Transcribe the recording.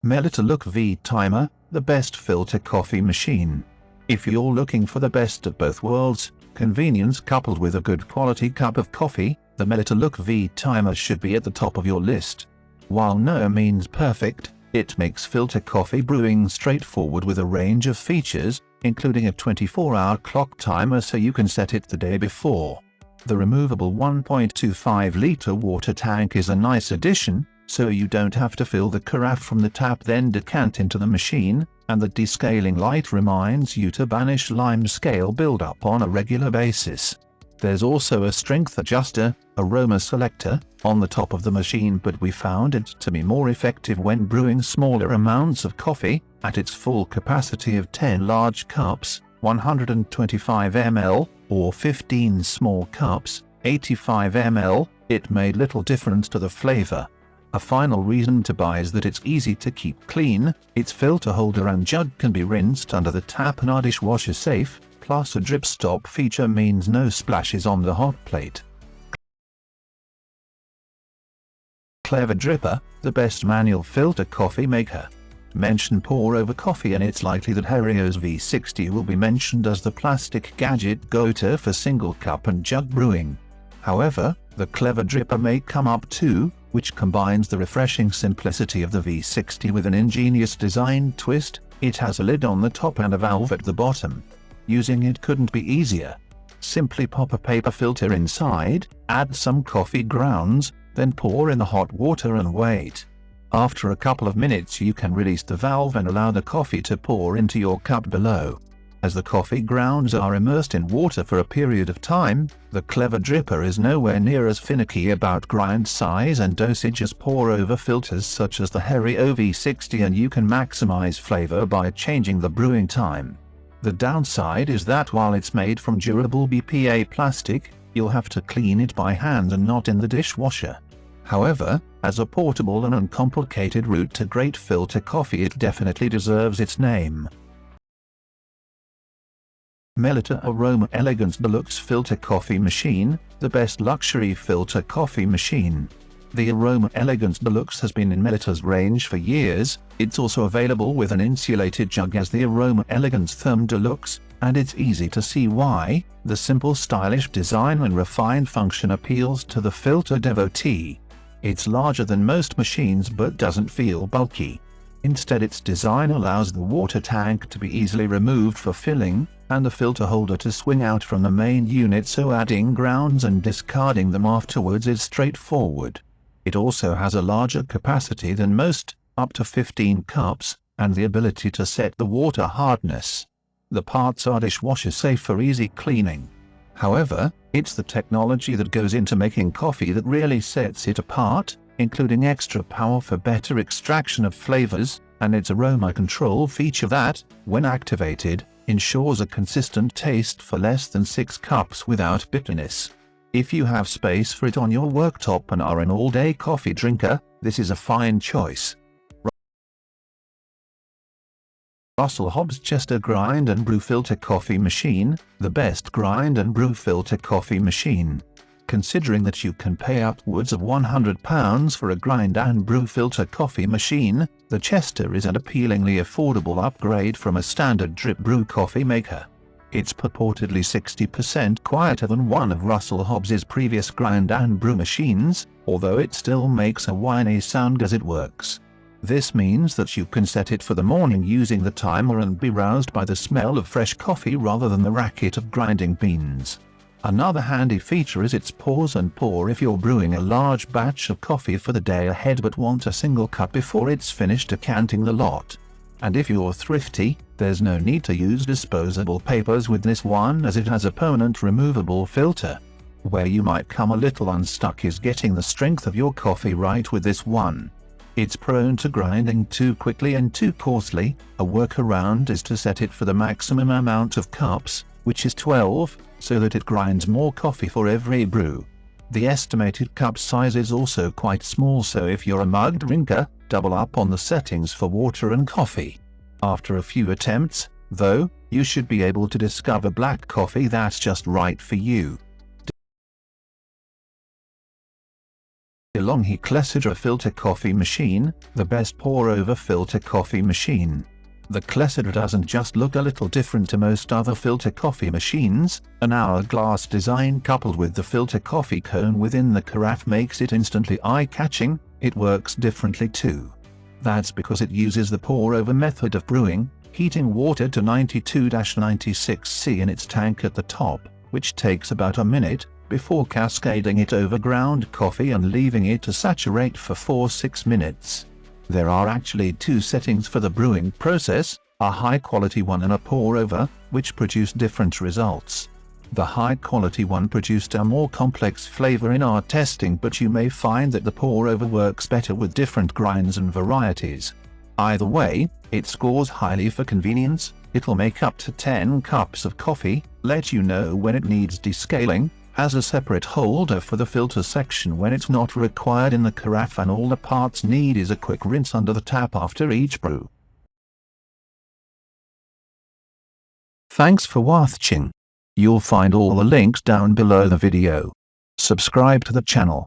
Melita V Timer, the best filter coffee machine. If you're looking for the best of both worlds, convenience coupled with a good quality cup of coffee, the Melita V Timer should be at the top of your list. While no means perfect, it makes filter coffee brewing straightforward with a range of features, including a 24-hour clock timer so you can set it the day before. The removable 1.25-liter water tank is a nice addition, so you don't have to fill the carafe from the tap then decant into the machine, and the descaling light reminds you to banish lime scale buildup on a regular basis. There's also a strength adjuster, aroma selector, on the top of the machine, but we found it to be more effective when brewing smaller amounts of coffee. At its full capacity of 10 large cups, 125 ml, or 15 small cups, 85 ml, it made little difference to the flavor. A final reason to buy is that it's easy to keep clean. Its filter holder and jug can be rinsed under the tap and are dishwasher safe, plus a drip stop feature means no splashes on the hot plate. Clever Dripper, the best manual filter coffee maker. Mention pour over coffee and it's likely that Harrio's V60 will be mentioned as the plastic gadget go-to for single cup and jug brewing. However, the Clever Dripper may come up too, which combines the refreshing simplicity of the V60 with an ingenious design twist. It has a lid on the top and a valve at the bottom. Using it couldn't be easier. Simply pop a paper filter inside, add some coffee grounds, then pour in the hot water and wait. After a couple of minutes you can release the valve and allow the coffee to pour into your cup below. As the coffee grounds are immersed in water for a period of time, the Clever Dripper is nowhere near as finicky about grind size and dosage as pour-over filters such as the Harrio V60, and you can maximize flavor by changing the brewing time. The downside is that while it's made from durable BPA plastic, you'll have to clean it by hand and not in the dishwasher. However, as a portable and uncomplicated route to great filter coffee, it definitely deserves its name. Melita Aroma Elegance Deluxe Filter Coffee Machine, the best luxury filter coffee machine. The Aroma Elegance Deluxe has been in Melita's range for years. It's also available with an insulated jug as the Aroma Elegance Therm Deluxe, and it's easy to see why. The simple stylish design and refined function appeals to the filter devotee. It's larger than most machines but doesn't feel bulky. Instead, its design allows the water tank to be easily removed for filling, and the filter holder to swing out from the main unit, so adding grounds and discarding them afterwards is straightforward. It also has a larger capacity than most, up to 15 cups, and the ability to set the water hardness. The parts are dishwasher safe for easy cleaning. However, it's the technology that goes into making coffee that really sets it apart, including extra power for better extraction of flavors, and its aroma control feature that, when activated, ensures a consistent taste for less than 6 cups without bitterness. If you have space for it on your worktop and are an all-day coffee drinker, this is a fine choice. Russell Hobbs Chester Grind and Brew Filter Coffee Machine, the best grind and brew filter coffee machine. Considering that you can pay upwards of £100 for a grind and brew filter coffee machine, the Chester is an appealingly affordable upgrade from a standard drip brew coffee maker. It's purportedly 60% quieter than one of Russell Hobbs's previous grind and brew machines, although it still makes a whiny sound as it works. This means that you can set it for the morning using the timer and be roused by the smell of fresh coffee rather than the racket of grinding beans. Another handy feature is its pause and pour if you're brewing a large batch of coffee for the day ahead but want a single cup before it's finished decanting the lot. And if you're thrifty, there's no need to use disposable papers with this one, as it has a permanent removable filter. Where you might come a little unstuck is getting the strength of your coffee right with this one. It's prone to grinding too quickly and too coarsely. A workaround is to set it for the maximum amount of cups, which is 12, so that it grinds more coffee for every brew. The estimated cup size is also quite small, so if you're a mug drinker, double up on the settings for water and coffee. After a few attempts, though, you should be able to discover black coffee that's just right for you. Longhee Clessidra filter coffee machine, the best pour-over filter coffee machine. The Clessidra doesn't just look a little different to most other filter coffee machines. An hourglass design coupled with the filter coffee cone within the carafe makes it instantly eye-catching. It works differently too. That's because it uses the pour-over method of brewing, heating water to 92-96 C in its tank at the top, which takes about a minute, before cascading it over ground coffee and leaving it to saturate for 4-6 minutes. There are actually two settings for the brewing process, a high-quality one and a pour-over, which produce different results. The high-quality one produced a more complex flavor in our testing, but you may find that the pour-over works better with different grinds and varieties. Either way, it scores highly for convenience. It'll make up to 10 cups of coffee, let you know when it needs descaling, has a separate holder for the filter section when it's not required in the carafe, and all the parts need is a quick rinse under the tap after each brew. Thanks for watching. You'll find all the links down below the video. Subscribe to the channel.